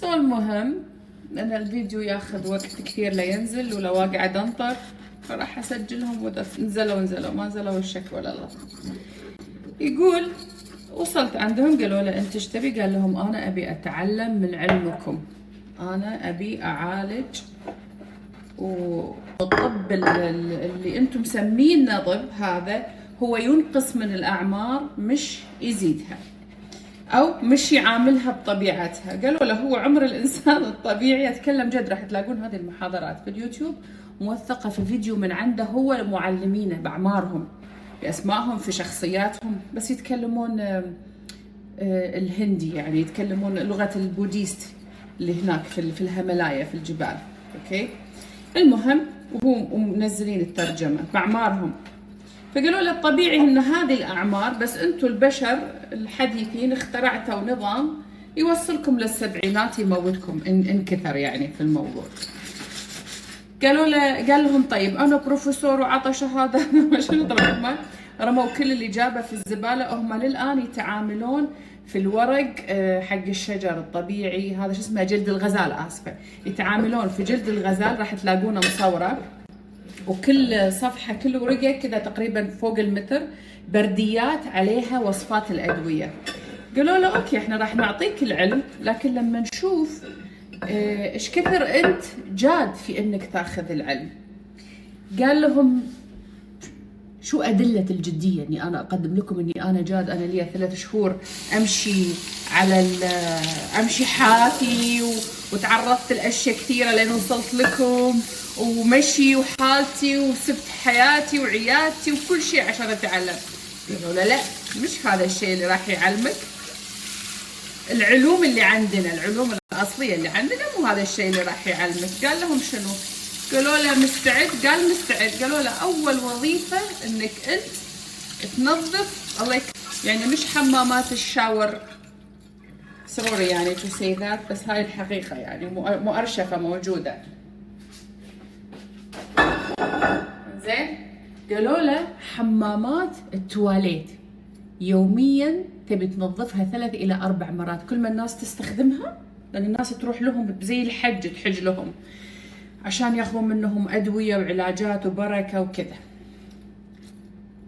المهم ان الفيديو ياخذ وقت كثير لينزل، ولو قاعد انطر فراح اسجلهم، واذا نزلوا ما نزلوا الشكوى لله. يقول وصلت عندهم قالوا له انت ايش تبي؟ قال لهم انا ابي اتعلم من علمكم، انا ابي اعالج، والطب اللي انتم مسمينه طب هذا هو ينقص من الاعمار مش يزيدها، او مش يعاملها بطبيعتها. قالوا له هو عمر الانسان الطبيعي، اتكلم جد، راح تلاقون هذه المحاضرات في اليوتيوب موثقه في فيديو من عنده هو معلمينه باعمارهم باسمائهم في شخصياتهم، بس يتكلمون الهندي، يعني يتكلمون لغه البوديست اللي هناك في الهيمالايا في الجبال. اوكي، المهم وهو منزلين الترجمه باعمارهم. فقالوا له الطبيعي ان هذه الاعمار، بس انتم البشر الحديثين اخترعتوا نظام يوصلكم للسبعينات يموتكم ان كثر يعني في الموضوع. قال لهم طيب انا بروفيسور وعطى شهاده شنو، طبعا رموا كل اللي جابه في الزباله. هم للان يتعاملون في الورق حق الشجر الطبيعي، هذا شو اسمه، جلد الغزال، اسفه، يتعاملون في جلد الغزال، راح تلاقونه مصوره، وكل صفحه كل ورقه كذا تقريبا فوق المتر برديات عليها وصفات الادويه. قالوا له اوكي احنا راح نعطيك العلم، لكن لما نشوف ايش كثر انت جاد في انك تاخذ العلم. قال لهم شو أدلة الجدية اني انا اقدم لكم اني انا جاد؟ انا لي 3 شهور امشي امشي حافي وتعرضت لاشياء كثيرة لين وصلت لكم، ومشي وحالتي وسبت حياتي وعيادتي وكل شيء عشان اتعلم. قالوا لا مش هذا الشيء اللي راح يعلمك، العلوم اللي عندنا، العلوم الأصلية اللي عندنا مو هذا الشيء اللي راح يعلمك. قال لهم شنو؟ قالوا له مستعد؟ قال مستعد. قالوا له أول وظيفة إنك أنت تنظف الله يعني مش حمامات الشاور، سروري يعني to say that، بس هاي الحقيقة يعني مؤرشفة موجودة. زين؟ قالوا له حمامات التواليت يوميا تبي تنظفها 3 إلى 4 مرات، كل ما الناس تستخدمها، لأن الناس تروح لهم زي الحج تحج لهم عشان ياخذون منهم أدوية وعلاجات وبركة وكذا.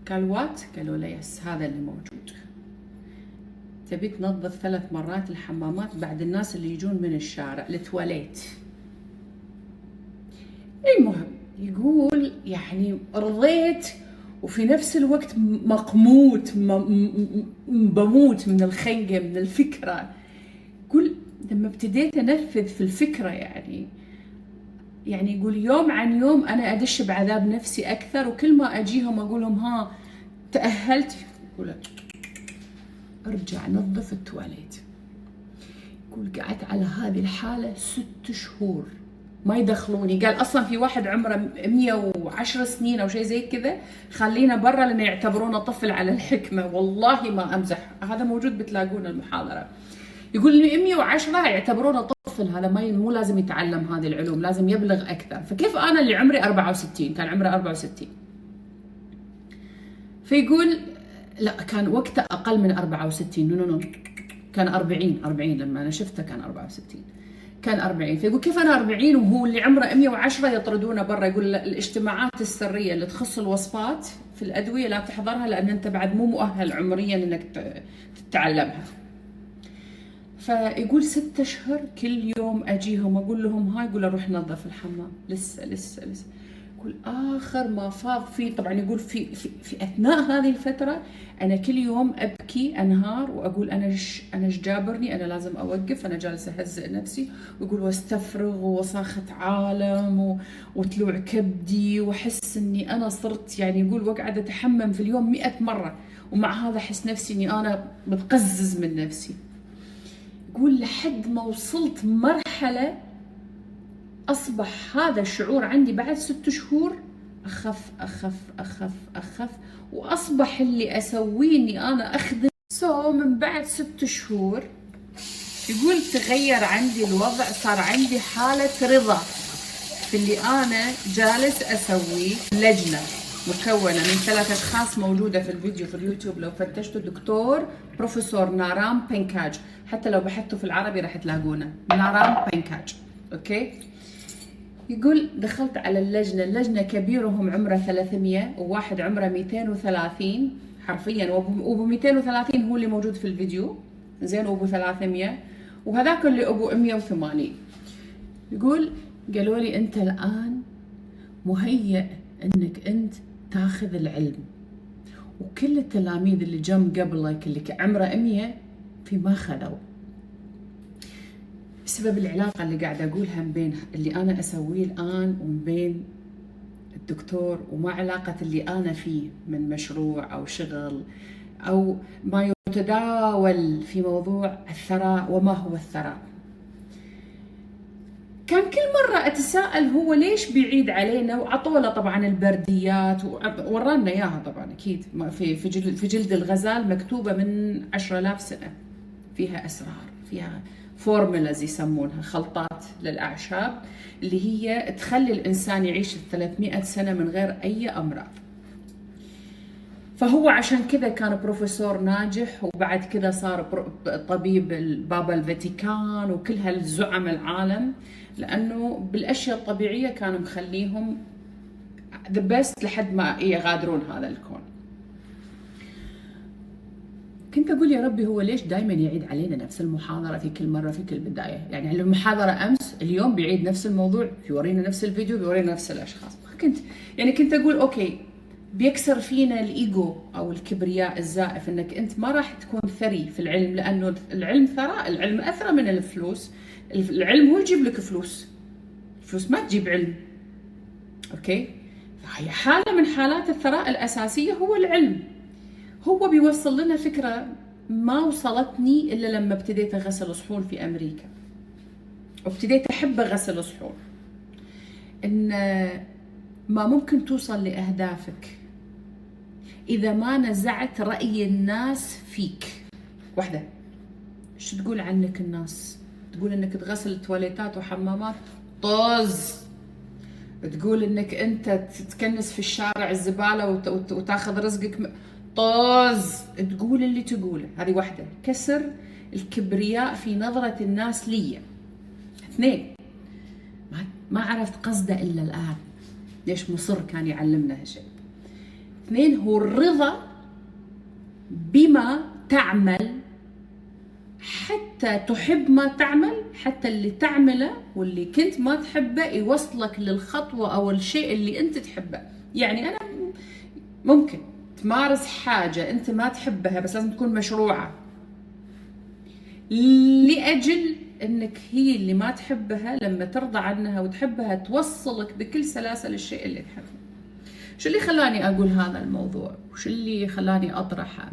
قال وات؟ قالوا له يس هذا اللي موجود، تبي تنظف 3 مرات الحمامات بعد الناس اللي يجون من الشارع التواليت. المهم يقول يعني رضيت، وفي نفس الوقت مقموت بموت من الخنقة من الفكرة. يقول لما ابتديت أنفذ في الفكرة يعني يقول يوم عن يوم أنا أدش بعذاب نفسي أكثر، وكل ما أجيهم أقول لهم ها تأهلت، يقول ارجع نظف التواليت. يقول قعدت على هذه الحالة 6 شهور ما يدخلوني. قال اصلا في واحد عمره 110 سنين او شيء زي كذا خلينا برا لانه يعتبرونه طفل على الحكمه، والله ما امزح، هذا موجود بتلاقون المحاضره. يقول لي 110 يعتبرونه طفل، هذا مو لازم يتعلم هذه العلوم، لازم يبلغ اكثر. فكيف انا اللي عمري 64 كان عمره 64؟ فيقول لا كان وقته اقل من 64، نو كان 40 لما انا شفته كان 64، كان 40. فيقول كيف انا 40 وهو اللي عمره 110 يطردونه برا؟ يقول الاجتماعات السريه اللي تخص الوصفات في الادويه لا تحضرها لان انت بعد مو مؤهل عمريا انك تتعلمها. فيقول 6 أشهر كل يوم اجيهم اقول لهم هاي، يقول اروح نظف الحمام، لسه يقول اخر ما فاض فيه. طبعا يقول في اثناء هذه الفتره انا كل يوم ابكي انهار واقول انا ايش جابرني، انا لازم اوقف، انا جالسه اهزئ نفسي. ويقول واستفرغ ووساخه عالم وطلوع كبدي، واحس اني انا صرت يعني يقول واقعد اتحمم في اليوم 100 مره، ومع هذا احس نفسي اني انا بتقزز من نفسي. يقول لحد ما وصلت مرحله أصبح هذا الشعور عندي بعد 6 شهور أخف، وأصبح اللي أسويه إني أنا أخدم. من بعد 6 شهور يقول تغير عندي الوضع، صار عندي حالة رضا في اللي أنا جالس أسويه. لجنة مكونة من 3 أشخاص موجودة في الفيديو في اليوتيوب، لو فتشتوا دكتور بروفيسور نارام بنكاج، حتى لو بحثتوا في العربي راح تلاقونه نارام بنكاج. اوكي. يقول دخلت على اللجنة كبيرهم عمره 300 وواحد عمره 230 حرفيا، وابو 230 هو اللي موجود في الفيديو، زين، وابو 300، وهذاك اللي ابو 180. يقول قالوا لي انت الان مهيئ انك انت تاخذ العلم، وكل التلاميذ اللي جم قبلك اللي عمره 100 في ما خذوا، بسبب العلاقة اللي قاعدة أقولها بين اللي أنا أسويه الآن وبين الدكتور، وما علاقة اللي أنا فيه من مشروع أو شغل أو ما يتداول في موضوع الثراء وما هو الثراء. كان كل مرة أتساءل هو ليش بيعيد علينا، وعطوله طبعا البرديات وورانا إياها طبعا أكيد في جلد الغزال مكتوبة من 10,000 سنة، فيها أسرار، فيها فورمولاز يسمونها، خلطات للأعشاب اللي هي تخلي الإنسان يعيش 300 سنة من غير أي أمراض. فهو عشان كذا كان بروفيسور ناجح، وبعد كذا صار طبيب بابا الفاتيكان وكل هالزعم العالم، لأنه بالأشياء الطبيعية كانوا مخليهم the best لحد ما يغادرون هذا الكون. كنت أقول يا ربي هو ليش دائما يعيد علينا نفس المحاضرة في كل مرة في كل بداية؟ يعني المحاضرة أمس اليوم بيعيد نفس الموضوع، بيورينا نفس الفيديو، بيورينا نفس الأشخاص. كنت أقول أوكي بيكسر فينا الإيجو أو الكبرياء الزائف، إنك أنت ما راح تكون ثري في العلم، لأنه العلم ثراء، العلم أثرى من الفلوس، العلم هو يجيب لك فلوس، الفلوس ما تجيب علم. أوكي، فهي حالة من حالات الثراء الأساسية هو العلم. هو بيوصل لنا فكرة ما وصلتني إلا لما ابتديت أغسل صحون في أمريكا، وابتديت أحب أغسل صحون، إن ما ممكن توصل لأهدافك إذا ما نزعت رأي الناس فيك. واحدة، شو تقول عنك الناس؟ تقول إنك تغسل تواليتات وحمامات؟ طز. تقول إنك أنت تكنس في الشارع الزبالة وتاخذ رزقك؟ طز. تقول اللي تقوله. هذه واحدة، كسر الكبرياء في نظرة الناس لي. 2، ما عرفت قصده إلا الآن، ليش مصر كان يعلمنا هالشيء. 2 هو الرضا بما تعمل، حتى تحب ما تعمل، حتى اللي تعمله واللي كنت ما تحبه يوصلك للخطوة أو الشيء اللي أنت تحبه. يعني أنا ممكن تمارس حاجة أنت ما تحبها بس لازم تكون مشروعة لأجل أنك هي اللي ما تحبها لما ترضى عنها وتحبها توصلك بكل سلاسة للشيء اللي تحبه. شو اللي خلاني أقول هذا الموضوع؟ وشو اللي خلاني أطرحه؟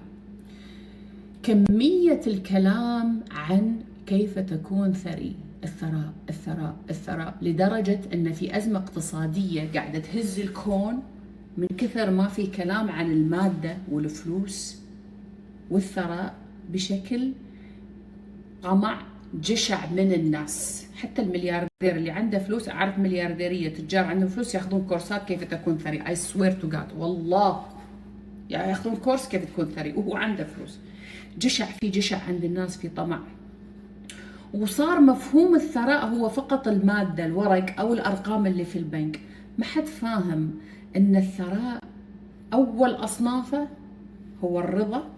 كمية الكلام عن كيف تكون ثري، الثراء الثراء الثراء، لدرجة أن في أزمة اقتصادية قاعدة تهز الكون من كثر ما في كلام عن المادة والفلوس والثراء بشكل طمع جشع من الناس. حتى الملياردير اللي عنده فلوس، أعرف مليارديرية تجار عندهم فلوس ياخذون كورسات كيف تكون ثري، I swear to God والله، يعني ياخذون كورس كيف تكون ثري وهو عنده فلوس. جشع، في جشع عند الناس، في طمع، وصار مفهوم الثراء هو فقط المادة، الورق أو الأرقام اللي في البنك. ما حد فاهم أن الثراء أول أصنافه هو الرضا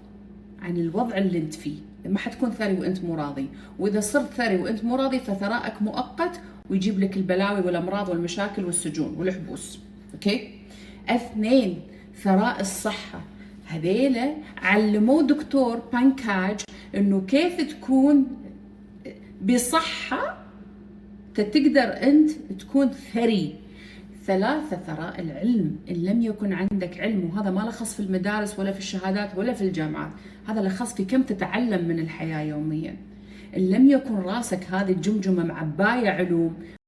عن الوضع اللي أنت فيه. ما حتكون ثري وأنت مو راضي، وإذا صرت ثري وأنت مو راضي فثراءك مؤقت ويجيب لك البلاوي والأمراض والمشاكل والسجون والحبوس. أوكي؟ 2 ثراء الصحة. هذيله علموه دكتور بانكاج إنه كيف تكون بصحة تقدر أنت تكون ثري. 3 ثراء العلم. إن لم يكن عندك علم، وهذا ما لخص في المدارس ولا في الشهادات ولا في الجامعات، هذا لخص في كم تتعلم من الحياة يوميا. إن لم يكن راسك هذه الجمجمة معباية علوم،